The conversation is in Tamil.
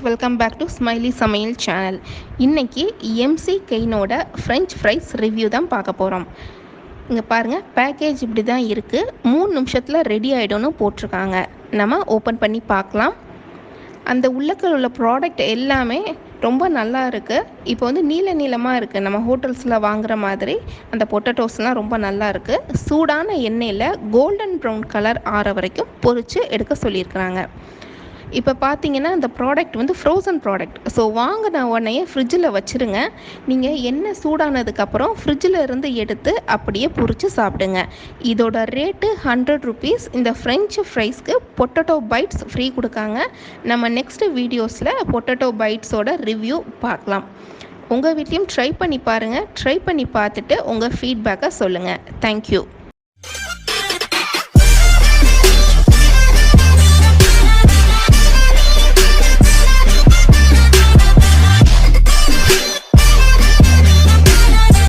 Welcome back to SmileySamayal channel. இன்றைக்கி எம்சி கெயினோட ஃப்ரெஞ்ச் ஃப்ரைஸ் ரிவ்யூ தான் பார்க்க போகிறோம். இங்கே பாருங்கள், பேக்கேஜ் இப்படி தான் இருக்குது. 3 நிமிஷத்தில் ரெடி ஆகிடும்னு போட்டிருக்காங்க. நம்ம ஓப்பன் பண்ணி பார்க்கலாம். அந்த உள்ளுக்குள்ள உள்ள ப்ராடக்ட் எல்லாமே ரொம்ப நல்லா இருக்குது. இப்போ வந்து நீளமாக இருக்குது. நம்ம ஹோட்டல்ஸில் வாங்குகிற மாதிரி அந்த பொட்டேட்டோஸ்லாம் ரொம்ப நல்லா இருக்குது. சூடான எண்ணெயில் கோல்டன் ப்ரௌன் கலர் ஆற வரைக்கும் பொரித்து எடுக்க சொல்லியிருக்கிறாங்க. இப்போ பார்த்தீங்கன்னா இந்த ப்ராடக்ட் வந்து ஃப்ரோசன் ப்ராடக்ட். ஸோ வாங்கின உடனே ஃப்ரிட்ஜில் வச்சுருங்க. நீங்கள் எண்ணெய் சூடானதுக்கப்புறம் ஃப்ரிட்ஜில் இருந்து எடுத்து அப்படியே பொரித்து சாப்பிடுங்க. இதோட ரேட்டு 100 ருபீஸ். இந்த ஃப்ரெஞ்ச் ஃப்ரைஸ்க்கு பொட்டேட்டோ பைட்ஸ் ஃப்ரீ கொடுக்காங்க. நம்ம நெக்ஸ்ட்டு வீடியோஸில் பொட்டேட்டோ பைட்ஸோட ரிவ்யூ பார்க்கலாம். உங்கள் வீட்லேயும் ட்ரை பண்ணி பாருங்கள். ட்ரை பண்ணி பார்த்துட்டு உங்கள் ஃபீட்பேக்கை சொல்லுங்கள். தேங்க்யூ.